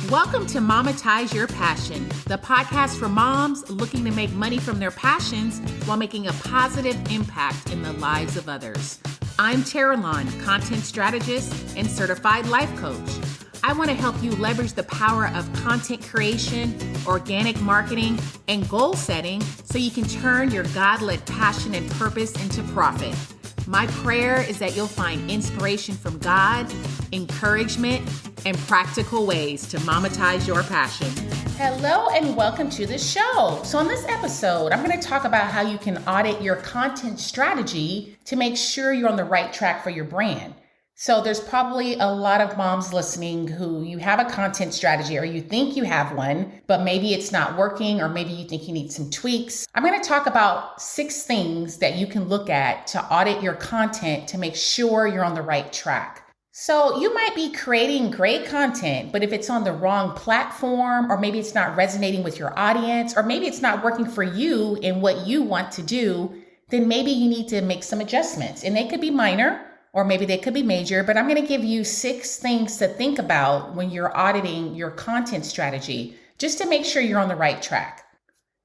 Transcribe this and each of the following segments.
Welcome to Monetize Your Passion, the podcast for moms looking to make money from their passions while making a positive impact in the lives of others. I'm Tara Lon, content strategist and certified life coach. I want to help you leverage the power of content creation, organic marketing, and goal setting so you can turn your God-led passion and purpose into profit. My prayer is that you'll find inspiration from God, encouragement, and practical ways to monetize your passion. Hello and welcome to the show. So on this episode, I'm going to talk about how you can audit your content strategy to make sure you're on the right track for your brand. So there's probably a lot of moms listening who you have a content strategy or you think you have one, but maybe it's not working or maybe you think you need some tweaks. I'm going to talk about 6 things that you can look at to audit your content to make sure you're on the right track. So you might be creating great content, but if it's on the wrong platform, or maybe it's not resonating with your audience, or maybe it's not working for you in what you want to do, then maybe you need to make some adjustments. And they could be minor, or maybe they could be major, but I'm going to give you 6 things to think about when you're auditing your content strategy, just to make sure you're on the right track.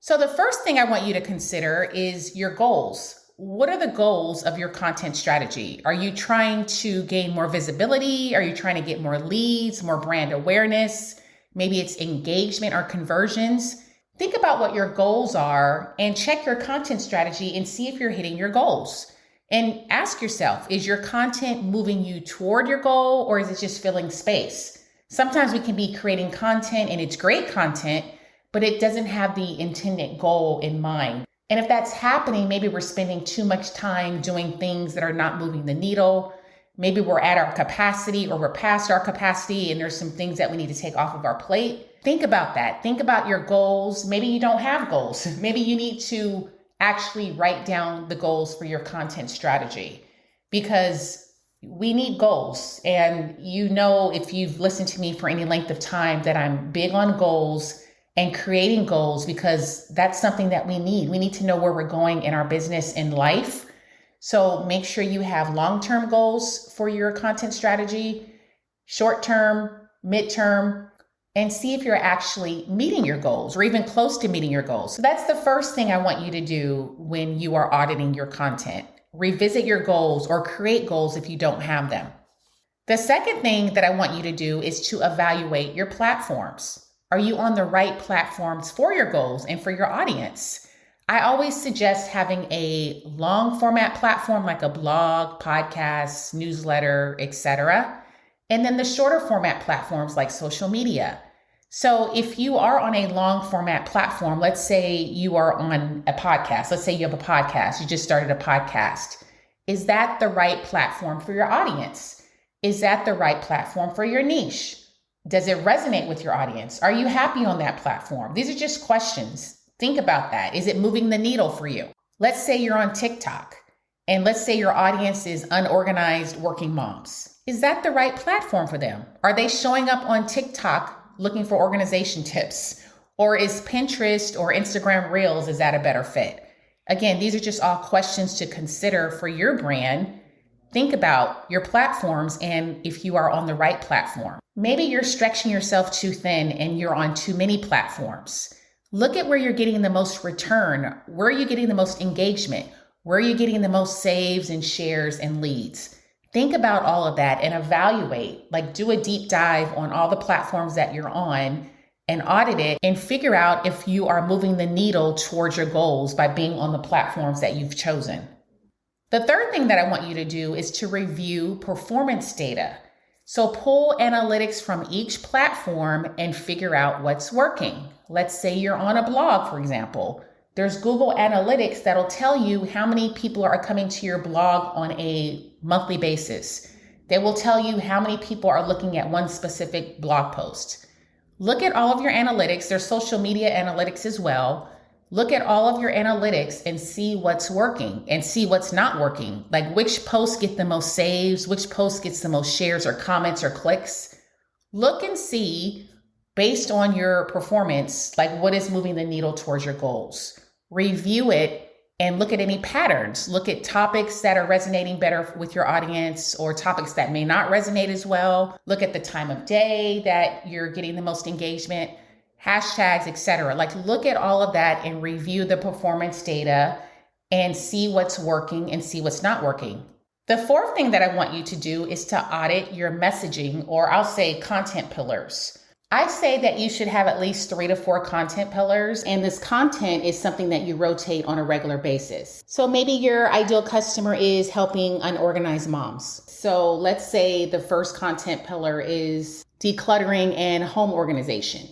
So the first thing I want you to consider is your goals. What are the goals of your content strategy? Are you trying to gain more visibility? Are you trying to get more leads, more brand awareness? Maybe it's engagement or conversions. Think about what your goals are and check your content strategy and see if you're hitting your goals. And ask yourself, is your content moving you toward your goal or is it just filling space? Sometimes we can be creating content and it's great content, but it doesn't have the intended goal in mind. And if that's happening, maybe we're spending too much time doing things that are not moving the needle. Maybe we're at our capacity or we're past our capacity and there's some things that we need to take off of our plate. Think about that. Think about your goals. Maybe you don't have goals. Maybe you need to actually write down the goals for your content strategy because we need goals. And you know, if you've listened to me for any length of time, that I'm big on goals and creating goals because that's something that we need. We need to know where we're going in our business and life. So make sure you have long-term goals for your content strategy, short-term, mid-term, and see if you're actually meeting your goals or even close to meeting your goals. So that's the first thing I want you to do when you are auditing your content. Revisit your goals or create goals if you don't have them. The second thing that I want you to do is to evaluate your platforms. Are you on the right platforms for your goals and for your audience? I always suggest having a long format platform like a blog, podcast, newsletter, etc. And then the shorter format platforms like social media. So if you are on a long format platform, let's say you are on a podcast, let's say you have a podcast, you just started a podcast. Is that the right platform for your audience? Is that the right platform for your niche? Does it resonate with your audience? Are you happy on that platform? These are just questions. Think about that. Is it moving the needle for you? Let's say you're on TikTok and let's say your audience is unorganized working moms. Is that the right platform for them? Are they showing up on TikTok looking for organization tips? Or is Pinterest or Instagram Reels, is that a better fit? Again, these are just all questions to consider for your brand. Think about your platforms and if you are on the right platform. Maybe you're stretching yourself too thin and you're on too many platforms. Look at where you're getting the most return. Where are you getting the most engagement? Where are you getting the most saves and shares and leads? Think about all of that and evaluate, do a deep dive on all the platforms that you're on and audit it and figure out if you are moving the needle towards your goals by being on the platforms that you've chosen. The third thing that I want you to do is to review performance data. So pull analytics from each platform and figure out what's working. Let's say you're on a blog, for example. There's Google Analytics that'll tell you how many people are coming to your blog on a monthly basis. They will tell you how many people are looking at one specific blog post. Look at all of your analytics. There's social media analytics as well. Look at all of your analytics and see what's working and see what's not working. Like which posts get the most saves, which post gets the most shares or comments or clicks. Look and see based on your performance, what is moving the needle towards your goals. Review it and look at any patterns. Look at topics that are resonating better with your audience or topics that may not resonate as well. Look at the time of day that you're getting the most engagement, hashtags, etc. Like look at all of that and review the performance data and see what's working and see what's not working. The fourth thing that I want you to do is to audit your messaging, or I'll say content pillars. I say that you should have at least 3 to 4 content pillars, and this content is something that you rotate on a regular basis. So maybe your ideal customer is helping unorganized moms. So let's say the first content pillar is decluttering and home organization.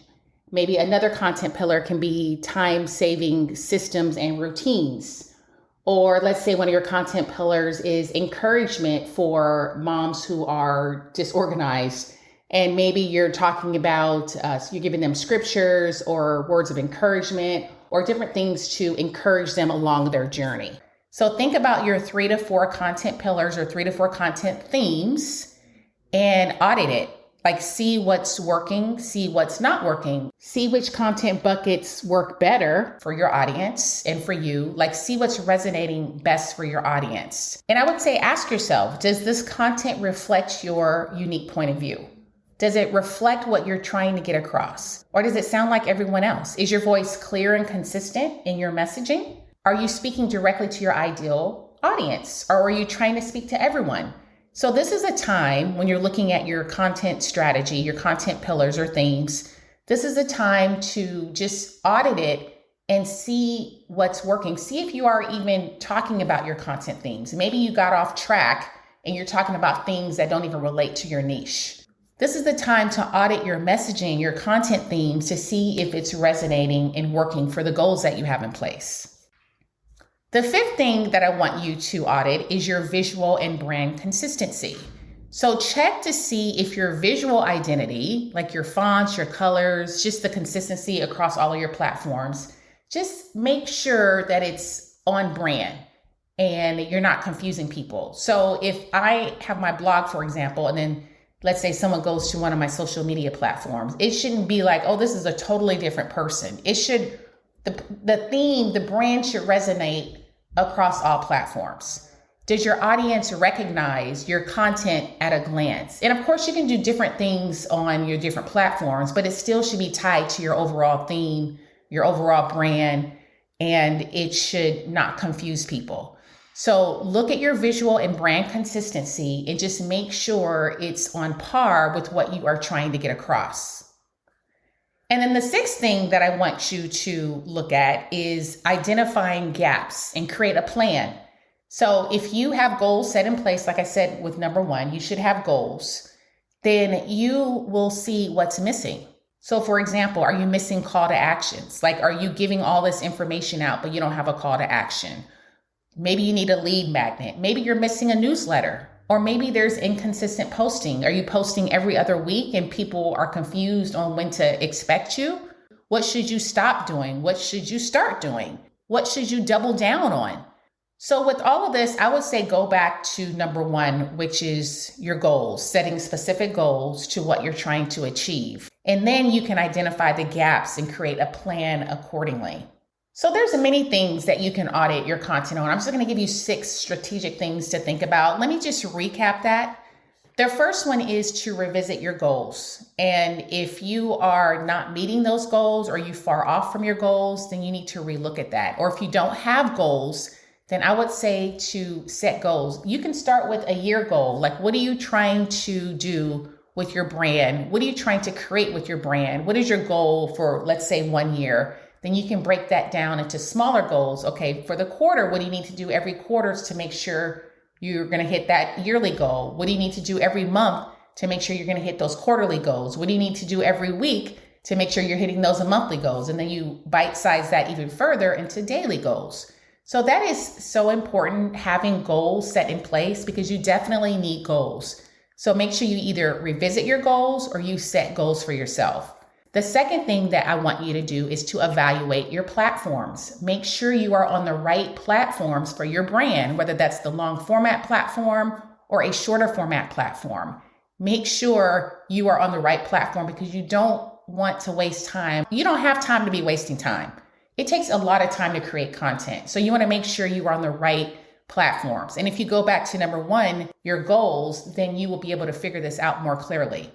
Maybe another content pillar can be time-saving systems and routines. Or let's say one of your content pillars is encouragement for moms who are disorganized. And maybe you're talking about, you're giving them scriptures or words of encouragement or different things to encourage them along their journey. So think about your 3 to 4 content pillars or 3 to 4 content themes and audit it. Like see what's working, see what's not working, see which content buckets work better for your audience and for you, like see what's resonating best for your audience. And I would say, ask yourself, does this content reflect your unique point of view? Does it reflect what you're trying to get across? Or does it sound like everyone else? Is your voice clear and consistent in your messaging? Are you speaking directly to your ideal audience? Or are you trying to speak to everyone? So this is a time when you're looking at your content strategy, your content pillars or themes. This is a time to just audit it and see what's working. See if you are even talking about your content themes. Maybe you got off track and you're talking about things that don't even relate to your niche. This is the time to audit your messaging, your content themes to see if it's resonating and working for the goals that you have in place. The fifth thing that I want you to audit is your visual and brand consistency. So check to see if your visual identity, like your fonts, your colors, just the consistency across all of your platforms, just make sure that it's on brand and you're not confusing people. So if I have my blog, for example, and then let's say someone goes to one of my social media platforms, it shouldn't be like, oh, this is a totally different person. It should, the theme, the brand should resonate across all platforms. Does your audience recognize your content at a glance? And of course, you can do different things on your different platforms, but it still should be tied to your overall theme, your overall brand, and it should not confuse people. So look at your visual and brand consistency and just make sure it's on par with what you are trying to get across. And then the sixth thing that I want you to look at is identifying gaps and create a plan. So if you have goals set in place, like I said with number 1, you should have goals, then you will see what's missing. So for example, are you missing call to actions? Like, are you giving all this information out, but you don't have a call to action? Maybe you need a lead magnet. Maybe you're missing a newsletter. Or maybe there's inconsistent posting. Are you posting every other week and people are confused on when to expect you? What should you stop doing? What should you start doing? What should you double down on? So with all of this, I would say go back to number 1, which is your goals, setting specific goals to what you're trying to achieve. And then you can identify the gaps and create a plan accordingly. So there's many things that you can audit your content on. I'm just going to give you 6 strategic things to think about. Let me just recap that. The first one is to revisit your goals. And if you are not meeting those goals or you far off from your goals, then you need to relook at that. Or if you don't have goals, then I would say to set goals. You can start with a year goal. Like, what are you trying to do with your brand? What are you trying to create with your brand? What is your goal for, let's say, 1 year? Then you can break that down into smaller goals. Okay, for the quarter, what do you need to do every quarter to make sure you're going to hit that yearly goal? What do you need to do every month to make sure you're going to hit those quarterly goals? What do you need to do every week to make sure you're hitting those monthly goals? And then you bite-size that even further into daily goals. So that is so important, having goals set in place, because you definitely need goals. So make sure you either revisit your goals or you set goals for yourself. The second thing that I want you to do is to evaluate your platforms. Make sure you are on the right platforms for your brand, whether that's the long format platform or a shorter format platform. Make sure you are on the right platform because you don't want to waste time. You don't have time to be wasting time. It takes a lot of time to create content. So you want to make sure you are on the right platforms. And if you go back to number one, your goals, then you will be able to figure this out more clearly.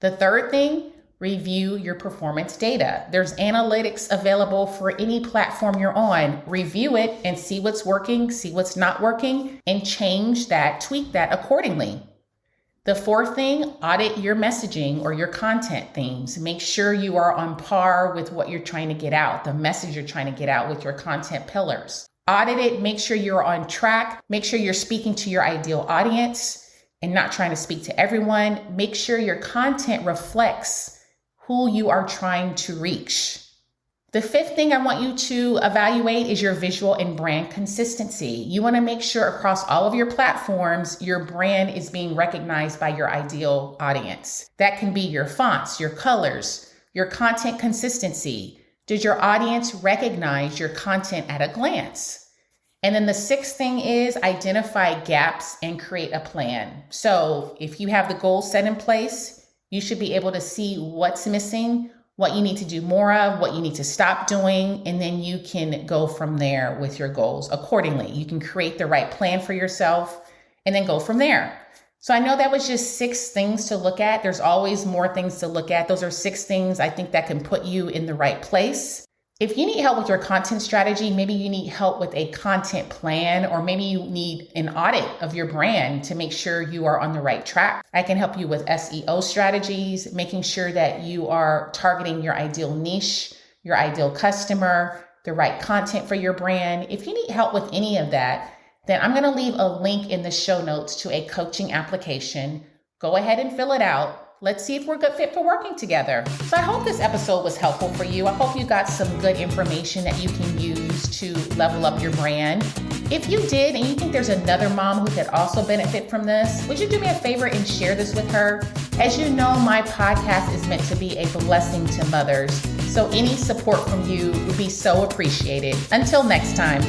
The third thing, review your performance data. There's analytics available for any platform you're on. Review it and see what's working, see what's not working, and change that, tweak that accordingly. The fourth thing, audit your messaging or your content themes. Make sure you are on par with what you're trying to get out, the message you're trying to get out with your content pillars. Audit it, make sure you're on track, make sure you're speaking to your ideal audience and not trying to speak to everyone. Make sure your content reflects who you are trying to reach. The fifth thing I want you to evaluate is your visual and brand consistency. You want to make sure across all of your platforms, your brand is being recognized by your ideal audience. That can be your fonts, your colors, your content consistency. Does your audience recognize your content at a glance? And then the sixth thing is identify gaps and create a plan. So if you have the goals set in place, you should be able to see what's missing, what you need to do more of, what you need to stop doing, and then you can go from there with your goals accordingly. You can create the right plan for yourself and then go from there. So I know that was just 6 things to look at. There's always more things to look at. Those are 6 things I think that can put you in the right place. If you need help with your content strategy, maybe you need help with a content plan, or maybe you need an audit of your brand to make sure you are on the right track. I can help you with SEO strategies, making sure that you are targeting your ideal niche, your ideal customer, the right content for your brand. If you need help with any of that, then I'm going to leave a link in the show notes to a coaching application. Go ahead and fill it out. Let's see if we're a good fit for working together. So I hope this episode was helpful for you. I hope you got some good information that you can use to level up your brand. If you did and you think there's another mom who could also benefit from this, would you do me a favor and share this with her? As you know, my podcast is meant to be a blessing to mothers. So any support from you would be so appreciated. Until next time.